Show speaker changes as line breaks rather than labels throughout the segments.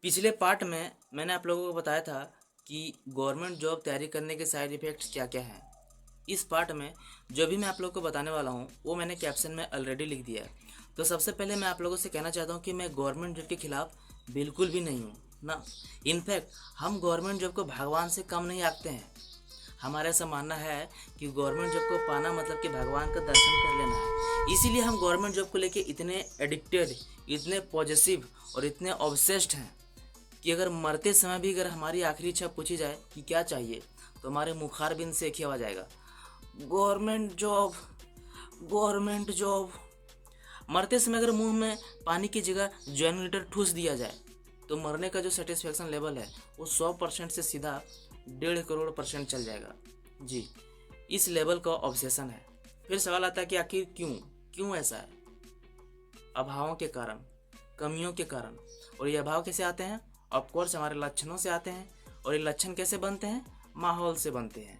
पिछले पार्ट में मैंने आप लोगों को बताया था कि गवर्नमेंट जॉब तैयारी करने के साइड इफ़ेक्ट्स क्या क्या हैं। इस पार्ट में जो भी मैं आप लोगों को बताने वाला हूँ वो मैंने कैप्शन में ऑलरेडी लिख दिया है। तो सबसे पहले मैं आप लोगों से कहना चाहता हूँ कि मैं गवर्नमेंट जॉब के खिलाफ बिल्कुल भी नहीं हूँ ना। इनफैक्ट हम गवर्नमेंट जॉब को भगवान से कम नहीं आंकते हैं। हमारा ऐसा मानना है कि गवर्नमेंट जॉब को पाना मतलब कि भगवान का दर्शन कर लेना है। इसीलिए हम गवर्नमेंट जॉब को लेके इतने एडिक्टेड, इतने पॉजिटिव और इतने ऑब्सेस्ड हैं कि अगर मरते समय भी अगर हमारी आखिरी इच्छा पूछी जाए कि क्या चाहिए, तो हमारे मुखार बिंद से एक ही आवाज़ आएगा, गवर्नमेंट जॉब, गवर्नमेंट जॉब। मरते समय अगर मुंह में पानी की जगह जनरेटर ठूस दिया जाए तो मरने का जो सेटिस्फेक्शन लेवल है वो 100% से सीधा 1.5 करोड़% चल जाएगा। जी, इस लेवल का ऑब्सेशन है। फिर सवाल आता है कि आखिर क्यों क्यों ऐसा है? अभावों के कारण, कमियों के कारण। और ये अभाव कैसे आते हैं? ऑफकोर्स हमारे लक्षणों से आते हैं। और ये लक्षण कैसे बनते हैं? माहौल से बनते हैं।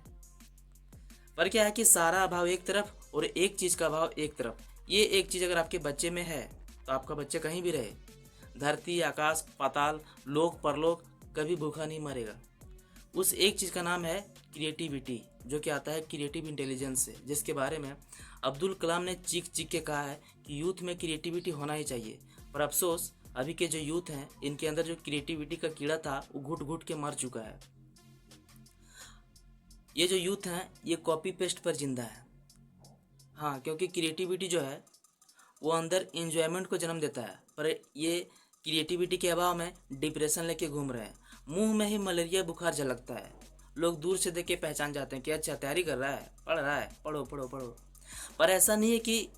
पर क्या है कि सारा अभाव एक तरफ और एक चीज़ का अभाव एक तरफ। ये एक चीज़ अगर आपके बच्चे में है तो आपका बच्चा कहीं भी रहे, धरती, आकाश, पाताल, लोक परलोक, कभी भूखा नहीं मरेगा। उस एक चीज़ का नाम है क्रिएटिविटी, जो कि आता है क्रिएटिव इंटेलिजेंस से, जिसके बारे में अब्दुल कलाम ने चीख चीख के कहा है कि यूथ में क्रिएटिविटी होना ही चाहिए। पर अफसोस अभी के जो यूथ हैं इनके अंदर जो क्रिएटिविटी का कीड़ा था वो घुट घुट के मर चुका है। ये जो यूथ हैं ये कॉपी पेस्ट पर जिंदा है। हाँ, क्योंकि क्रिएटिविटी जो है वो अंदर इंजॉयमेंट को जन्म देता है, पर ये क्रिएटिविटी के अभाव में डिप्रेशन लेके घूम रहे हैं। मुंह में ही मलेरिया बुखार झलकता है। लोग दूर से देख के पहचान जाते हैं कि अच्छा तैयारी कर रहा है, पढ़ रहा है, पढ़ो पढ़ो पढ़ो। पर ऐसा नहीं है कि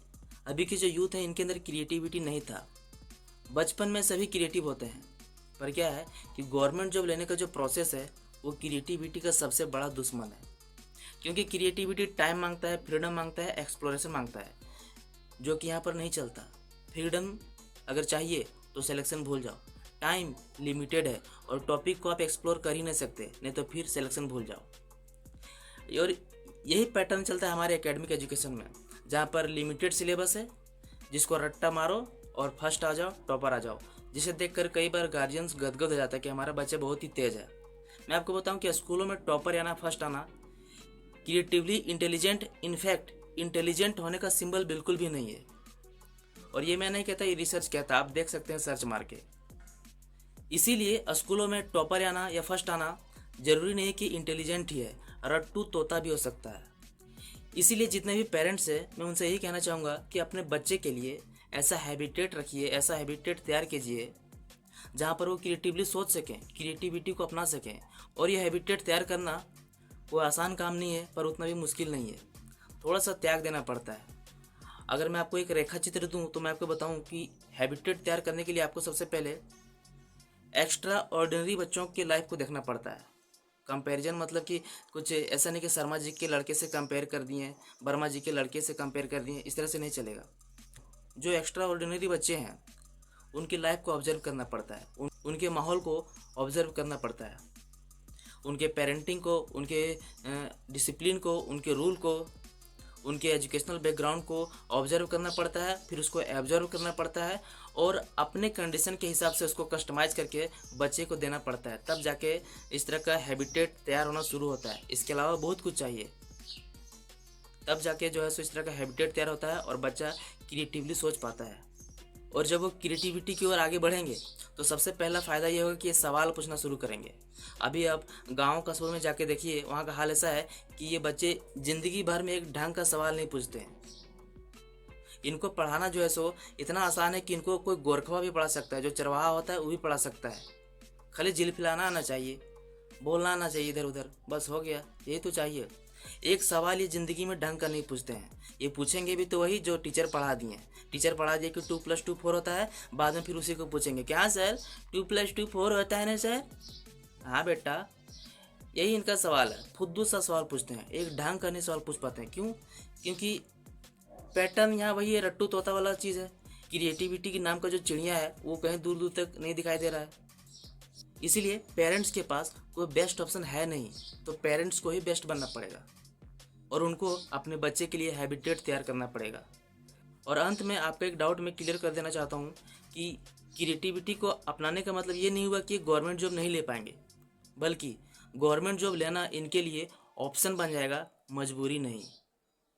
अभी के जो यूथ है इनके अंदर क्रिएटिविटी नहीं था। बचपन में सभी क्रिएटिव होते हैं। पर क्या है कि गवर्नमेंट जॉब लेने का जो प्रोसेस है वो क्रिएटिविटी का सबसे बड़ा दुश्मन है। क्योंकि क्रिएटिविटी टाइम मांगता है, फ्रीडम मांगता है, एक्सप्लोरेशन मांगता है, जो कि यहाँ पर नहीं चलता। फ्रीडम अगर चाहिए तो सिलेक्शन भूल जाओ, टाइम लिमिटेड है और टॉपिक को आप एक्सप्लोर कर ही नहीं सकते, नहीं तो फिर सिलेक्शन भूल जाओ। और यही पैटर्न चलता है हमारे एकेडमिक एजुकेशन में, जहाँ पर लिमिटेड सिलेबस है, जिसको रट्टा मारो और फर्स्ट आ जाओ, टॉपर आ जाओ, जिसे देखकर कई बार गार्जियंस गदगद हो जाता है कि हमारा बच्चा बहुत ही तेज है। मैं आपको बताऊं कि स्कूलों में टॉपर आना, फर्स्ट आना क्रिएटिवली इंटेलिजेंट, इनफैक्ट इंटेलिजेंट होने का सिंबल बिल्कुल भी नहीं है। और ये मैं नहीं कहता, ये रिसर्च कहता, आप देख सकते हैं सर्च मार के। इसीलिए स्कूलों में टॉपर आना या फर्स्ट आना जरूरी नहीं कि इंटेलिजेंट ही है, रट्टू तोता भी हो सकता है। इसीलिए जितने भी पेरेंट्स हैं मैं उनसे यही कहना चाहूँगा कि अपने बच्चे के लिए ऐसा हैबिटेट रखिए, ऐसा हैबिटेट तैयार कीजिए जहाँ पर वो क्रिएटिवली सोच सकें, क्रिएटिविटी को अपना सकें। और ये हैबिटेट तैयार करना कोई आसान काम नहीं है, पर उतना भी मुश्किल नहीं है। थोड़ा सा त्याग देना पड़ता है। अगर मैं आपको एक रेखा चित्र दूँ तो मैं आपको बताऊँ कि हैबिटेट तैयार करने के लिए आपको सबसे पहले एक्स्ट्रा ऑर्डिनरी बच्चों की लाइफ को देखना पड़ता है। कंपैरिजन मतलब कि कुछ ऐसा नहीं कि शर्मा जी के लड़के से कंपेयर कर दिए, वर्मा जी के लड़के से कंपेयर कर दिए, इस तरह से नहीं चलेगा। जो एक्स्ट्रा ऑर्डिनरी बच्चे हैं उनकी लाइफ को ऑब्जर्व करना पड़ता है, उनके माहौल को ऑब्जर्व करना पड़ता है, उनके पेरेंटिंग को, उनके डिसिप्लिन को, उनके रूल को, उनके एजुकेशनल बैकग्राउंड को ऑब्जर्व करना पड़ता है, फिर उसको एब्जर्व करना पड़ता है और अपने कंडीशन के हिसाब से उसको कस्टमाइज़ करके बच्चे को देना पड़ता है। तब जाके इस तरह का हैबिटेट तैयार होना शुरू होता है। इसके अलावा बहुत कुछ चाहिए, तब जाके जो है सो इस तरह का हैबिटेट तैयार होता है और बच्चा क्रिएटिवली सोच पाता है। और जब वो क्रिएटिविटी की ओर आगे बढ़ेंगे तो सबसे पहला फ़ायदा ये होगा कि ये सवाल पूछना शुरू करेंगे। अभी आप गांव कस्बों में जाके देखिए, वहाँ का हाल ऐसा है कि ये बच्चे ज़िंदगी भर में एक ढंग का सवाल नहीं पूछते हैं। इनको पढ़ाना जो है सो इतना आसान है कि इनको कोई गोरखवा भी पढ़ा सकता है, जो चरवाहा होता है वो भी पढ़ा सकता है। खाली जिल फैलाना आना चाहिए, बोलना आना चाहिए इधर उधर, बस हो गया, यही तो चाहिए। एक सवाल ये ज़िंदगी में ढंग का नहीं पूछते हैं। ये पूछेंगे भी तो वही जो टीचर पढ़ा दिए। टीचर पढ़ा दिए कि 2+2 4 होता है, बाद में फिर उसी को पूछेंगे, क्या सर 2+2 4 होता है ना सर? हाँ बेटा, यही इनका सवाल है। फुद्दू सा सवाल पूछते हैं, एक ढंग का नहीं सवाल पूछ पाते हैं। क्यों? क्योंकि पैटर्न यहाँ वही है, रट्टू तोता वाला चीज़ है। क्रिएटिविटी के नाम का जो चिड़िया है वो कहीं दूर दूर तक नहीं दिखाई दे रहा है। इसीलिए पेरेंट्स के पास कोई बेस्ट ऑप्शन है नहीं, तो पेरेंट्स को ही बेस्ट बनना पड़ेगा और उनको अपने बच्चे के लिए हैबिटेट तैयार करना पड़ेगा। और अंत में आपका एक डाउट मैं क्लियर कर देना चाहता हूँ कि क्रिएटिविटी को अपनाने का मतलब ये नहीं हुआ कि गवर्नमेंट जॉब नहीं ले पाएंगे, बल्कि गवर्नमेंट जॉब लेना इनके लिए ऑप्शन बन जाएगा, मजबूरी नहीं।